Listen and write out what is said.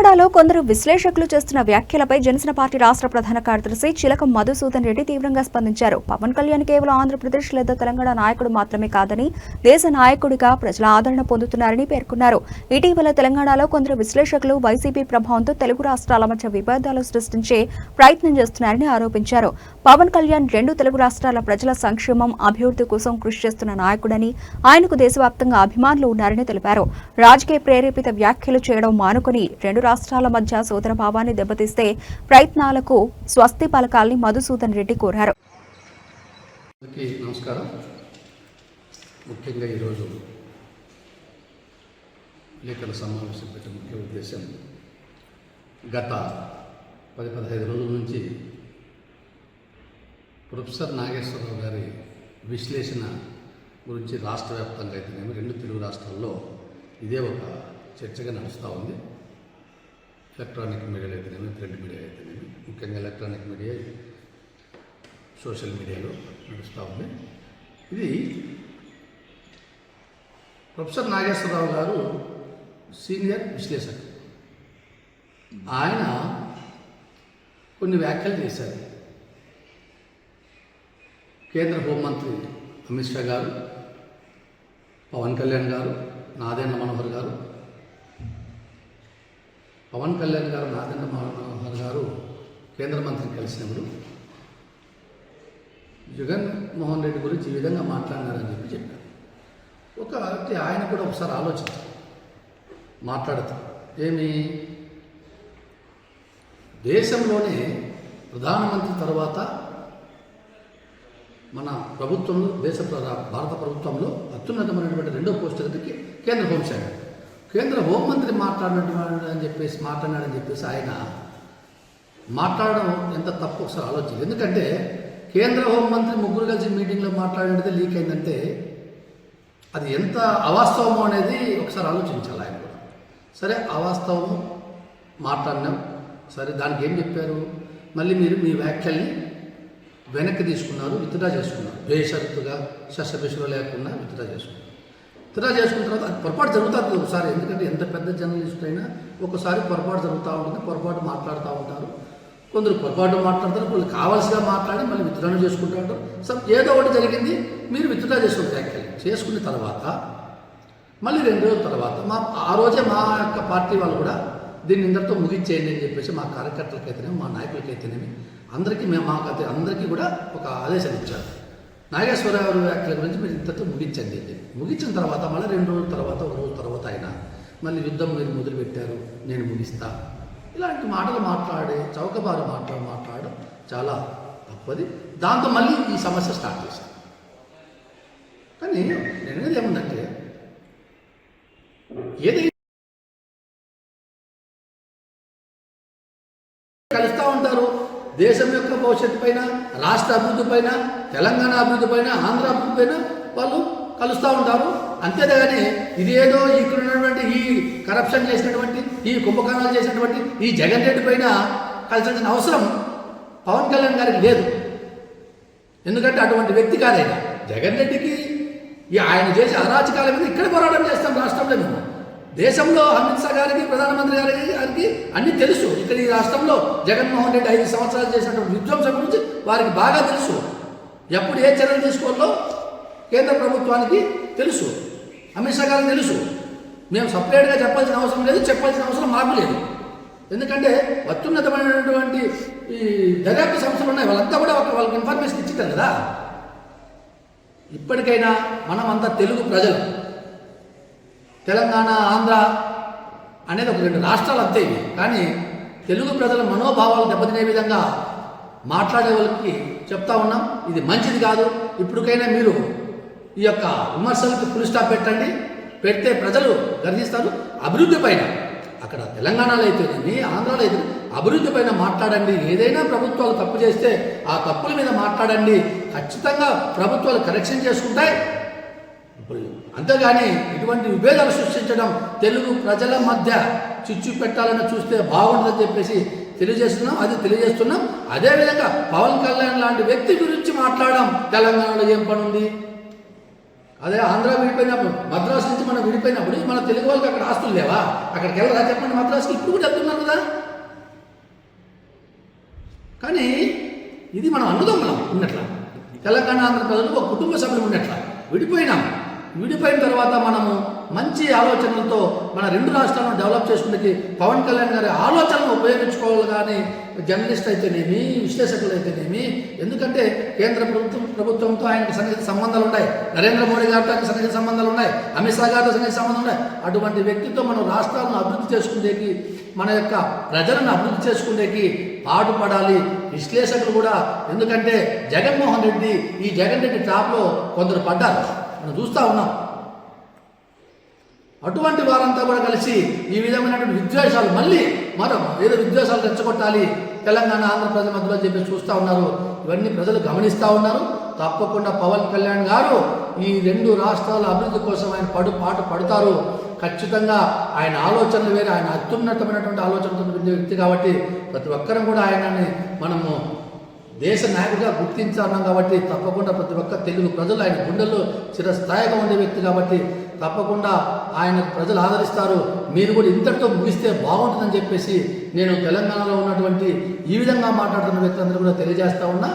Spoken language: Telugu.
తెలంగాణలో కొందరు విశ్లేషకులు చేస్తున్న వ్యాఖ్యలపై జనసేన పార్టీ రాష్ట్ర ప్రధాన కార్యదర్శి చిలక మధుసూదన్ రెడ్డి తీవ్రంగా స్పందించారు. పవన్ కళ్యాణ్ కేవలం ఆంధ్రప్రదేశ్ లేదా తెలంగాణ నాయకుడు మాత్రమే కాదని దేశ నాయకుడిగా ప్రజల ఆదరణ పొందుతున్నారని పేర్కొన్నారు. ఇటీవల తెలంగాణలో కొందరు విశ్లేషకులు వైసీపీ ప్రభావంతో తెలుగు రాష్ట్రాల మధ్య విభేదాలు సృష్టించే ప్రయత్నం చేస్తున్నారని ఆరోపించారు. పవన్ కళ్యాణ్ రెండు తెలుగు రాష్ట్రాల ప్రజల సంక్షేమం, అభివృద్ధి కోసం కృషి చేస్తున్న నాయకుడని, ఆయనకు దేశవ్యాప్తంగా అభిమానులు ఉన్నారని తెలిపారు. రాజకీయ ప్రేరేపిత వ్యాఖ్యలు చేయడం మానుకుని రెండు రాష్ట్రాల మధ్య సోదరభావాన్ని దెబ్బతీస్తే ప్రయత్నాలకు స్వస్తి పలకాలని మధుసూదన్ రెడ్డి కోరారు. నమస్కారం. ముఖ్యంగా ఈరోజు విలేకరుల సమావేశం పెట్టే ముఖ్య ఉద్దేశం, గత 10-15 రోజుల నుంచి ప్రొఫెసర్ నాగేశ్వరరావు గారి విశ్లేషణ గురించి రాష్ట్ర వ్యాప్తంగా అయితేనేమి, రెండు తెలుగు రాష్ట్రాల్లో ఇదే ఒక చర్చగా నడుస్తూ ఉంది. ఎలక్ట్రానిక్ మీడియాలో అయితేనేమి, ప్రింట్ మీడియా అయితేనేమి, ముఖ్యంగా ఎలక్ట్రానిక్ మీడియా, సోషల్ మీడియాలో నడుస్తూ ఉంది. ఇది ప్రొఫెసర్ నాగేశ్వరరావు గారు సీనియర్ విశ్లేషకుడు. ఆయన కొన్ని వ్యాఖ్యలు చేశారు. కేంద్ర హోంమంత్రి అమిత్ షా గారు, పవన్ కళ్యాణ్ గారు, నాదెండ్ల మనోహర్ గారు, పవన్ కళ్యాణ్ గారు, నాదెండ్ల మనోహర్ గారు కేంద్ర మంత్రిని కలిసినప్పుడు జగన్మోహన్ రెడ్డి గురించి ఈ విధంగా మాట్లాడినారని చెప్పారు. ఒకటి ఆయన కూడా ఒకసారి ఆలోచించారు. మాట్లాడుతూ ఏమి, దేశంలోనే ప్రధానమంత్రి తర్వాత మన ప్రభుత్వంలో, భారత ప్రభుత్వంలో అత్యున్నతమైనటువంటి రెండో పోస్ట్ దగ్గరికి కేంద్ర హోంశాఖ, కేంద్ర హోంమంత్రి మాట్లాడినాడని చెప్పేసి ఆయన మాట్లాడడం ఎంత తప్పు ఒకసారి ఆలోచించారు. ఎందుకంటే కేంద్ర హోంమంత్రి ముగ్గురు కలిసి మీటింగ్లో మాట్లాడినది లీక్ అయిందంటే అది ఎంత అవాస్తవమో అనేది ఒకసారి ఆలోచించాలి ఆయన కూడా. సరే, అవాస్తవము మాట్లాడినాం, సరే, దానికి ఏం చెప్పారు, మళ్ళీ మీరు మీ వ్యాఖ్యల్ని వెనక్కి తీసుకున్నారు, విత్డ్రా చేసుకున్నారు, బేషరతుగా శస్త్రభిషలు లేకుండా విత్డ్రా చేసుకున్నారు. విత్డ్రా చేసుకున్న తర్వాత అది పొరపాటు జరుగుతుంది ఒకసారి. ఎందుకంటే ఎంత పెద్ద జర్నలిస్ట్ అయినా ఒకసారి పొరపాటు జరుగుతూ ఉంటుంది, పొరపాటు మాట్లాడుతూ ఉంటారు. కొందరు పొరపాటు మాట్లాడతారు, కొందరు కావాల్సిగా మాట్లాడి మళ్ళీ విత్డ్రా చేసుకుంటూ ఉంటారు. సో ఏదో ఒకటి జరిగింది, మీరు విత్డ్రా చేసుకుంటారు. వ్యాఖ్యలు చేసుకున్న తర్వాత మళ్ళీ 2 రోజుల తర్వాత ఆ రోజే మా యొక్క పార్టీ వాళ్ళు కూడా దీన్ని ఇందరితో ముగించేయండి అని చెప్పేసి మా కార్యకర్తలకైతేనేమి, మా నాయకులకైతేనేమి, అందరికీ కూడా ఒక ఆదేశాలు ఇచ్చారు. నాగేశ్వరరావు వ్యాఖ్యల గురించి మీరు ఇంతతో ముగించండి అని చెప్పి. ముగించిన తర్వాత మళ్ళీ 2 రోజుల తర్వాత, 1 రోజు తర్వాత ఆయన మళ్ళీ యుద్ధం మీరు మొదలుపెట్టారు, నేను ముగిస్తా, ఇలాంటి మాటలు మాట్లాడి చౌకబారు మాట్లాడడం చాలా తప్పది. దాంతో మళ్ళీ ఈ సమస్య స్టార్ట్ చేశారు. కానీ నేను అనేది ఏముందంటే, ఏదైతే కలుస్తూ ఉంటారు, దేశం యొక్క భవిష్యత్తు పైన, రాష్ట్ర అభివృద్ధి పైన, తెలంగాణ అభివృద్ధి పైన, ఆంధ్ర అభివృద్ధి పైన వాళ్ళు కలుస్తూ ఉంటారు. అంతేగాని ఇదేదో ఇక్కడ ఉన్నటువంటి ఈ కరప్షన్ చేసినటువంటి, ఈ కుంభకోణాలు చేసినటువంటి ఈ జగన్ రెడ్డి పైన కలిసిన అవసరం పవన్ కళ్యాణ్ గారికి లేదు. ఎందుకంటే అటువంటి వ్యక్తి కాదైనా. జగన్ రెడ్డికి ఆయన చేసే అరాచకాల మీద ఇక్కడ పోరాటం చేస్తాం రాష్ట్రంలో. మేము దేశంలో అమిత్ షా గారికి, ప్రధానమంత్రి గారికి అన్నీ తెలుసు. ఇక్కడ ఈ రాష్ట్రంలో జగన్మోహన్ రెడ్డి 5 సంవత్సరాలు చేసినటువంటి విధ్వంసం గురించి వారికి బాగా తెలుసు. ఎప్పుడు ఏ చర్యలు తీసుకోవాలో కేంద్ర ప్రభుత్వానికి తెలుసు, అమిత్ షా గారికి తెలుసు. మేము సపరేట్గా చెప్పాల్సిన అవసరం లేదు, చెప్పాల్సిన అవసరం మాకు లేదు. ఎందుకంటే అత్యున్నతమైనటువంటి ఈ దర్యాప్తు సంస్థలు ఉన్నాయి, వాళ్ళంతా కూడా వాళ్ళకి ఇన్ఫర్మేషన్ ఇచ్చింటారు కదా. ఇప్పటికైనా మనమంతా తెలుగు ప్రజలు, తెలంగాణ, ఆంధ్ర అనేది ఒక 2 రాష్ట్రాలు అంతే ఇవి. కానీ తెలుగు ప్రజల మనోభావాలు దెబ్బతినే విధంగా మాట్లాడే వాళ్ళకి చెప్తా ఉన్నాం, ఇది మంచిది కాదు. ఇప్పటికైనా మీరు ఈ యొక్క విమర్శలకు ఫుల్ స్టాప్ పెట్టండి. పెడితే ప్రజలు గర్జిస్తారు. అభివృద్ధి పైన, అక్కడ తెలంగాణలో అయితేనేమి, ఆంధ్రాలో అయితే అభివృద్ధి పైన మాట్లాడండి. ఏదైనా ప్రభుత్వాలు తప్పు చేస్తే ఆ తప్పుల మీద మాట్లాడండి. ఖచ్చితంగా ప్రభుత్వాలు కరెక్షన్ చేసుకుంటాయి. అంతేగాని ఇటువంటి విభేదాలు సృష్టించడం, తెలుగు ప్రజల మధ్య చిచ్చు పెట్టాలని చూస్తే బాగుంటుందని చెప్పేసి తెలియజేస్తున్నాం. అదేవిధంగా పవన్ కళ్యాణ్ లాంటి వ్యక్తి గురించి మాట్లాడడం తెలంగాణలో ఏం పని ఉంది? అదే ఆంధ్ర విడిపోయినప్పుడు, మద్రాసు నుంచి మనం విడిపోయినప్పుడు మన తెలుగు వాళ్ళకి అక్కడ ఆస్తులు లేవా? అక్కడికి వెళ్ళరా చెప్పండి? మద్రాసుకి ఇప్పుడు కూడా వెళ్తున్నారు కదా. కానీ ఇది మనం అన్నదమ్ములం ఉన్నట్ల, తెలంగాణ ఆంధ్ర ప్రజలు ఒక కుటుంబ సభ్యులు ఉన్నట్ల. విడిపోయిన తర్వాత మనము మంచి ఆలోచనలతో మన రెండు రాష్ట్రాలను డెవలప్ చేసుకునేకి పవన్ కళ్యాణ్ గారి ఆలోచనలు ఉపయోగించుకోవాలి. కానీ జర్నలిస్ట్ అయితేనేమి, విశ్లేషకులు అయితేనేమి, ఎందుకంటే కేంద్ర ప్రభుత్వంతో ఆయనకు సన్నిహిత సంబంధాలు ఉన్నాయి, నరేంద్ర మోడీ గారితో ఆయనకు సన్నిహిత సంబంధాలు ఉన్నాయి, అమిత్ షా గారితో సన్నిహిత సంబంధాలు ఉన్నాయి. అటువంటి వ్యక్తితో మనం రాష్ట్రాలను అభివృద్ధి చేసుకునేకి, మన యొక్క ప్రజలను అభివృద్ధి చేసుకునేకి పాటుపడాలి విశ్లేషకులు కూడా. ఎందుకంటే జగన్మోహన్ రెడ్డి, ఈ జగన్ రెడ్డి టాప్లో కొందరు పడ్డారు, మనం చూస్తూ ఉన్నాం. అటువంటి వారంతా కూడా కలిసి ఈ విధమైనటువంటి విద్వేషాలు మళ్ళీ ఏదో విద్వేషాలు రెచ్చగొట్టాలి తెలంగాణ ఆంధ్ర ప్రజల మధ్యలో చెప్పి చూస్తూ ఉన్నారు. ఇవన్నీ ప్రజలు గమనిస్తూ ఉన్నారు. తప్పకుండా పవన్ కళ్యాణ్ గారు ఈ రెండు రాష్ట్రాల అభివృద్ధి కోసం ఆయన పాటు పడతారు. ఖచ్చితంగా ఆయన ఆలోచనలు వేరే, ఆయన అత్యున్నతమైనటువంటి ఆలోచనతో వ్యక్తి కాబట్టి ప్రతి ఒక్కరం కూడా ఆయనని మనము దేశ నాయకుడిగా గుర్తించాన్నాం. కాబట్టి తప్పకుండా ప్రతి ఒక్క తెలుగు ప్రజలు ఆయన గుండెల్లో చిరస్థాయిగా ఉండే వ్యక్తి కాబట్టి తప్పకుండా ఆయన ప్రజలు ఆదరిస్తారు. మీరు కూడా ఇంతటితో ముగిస్తే బాగుంటుందని చెప్పేసి నేను తెలంగాణలో ఉన్నటువంటి ఈ విధంగా మాట్లాడుతున్న వ్యక్తులందరూ కూడా తెలియజేస్తా ఉన్నా.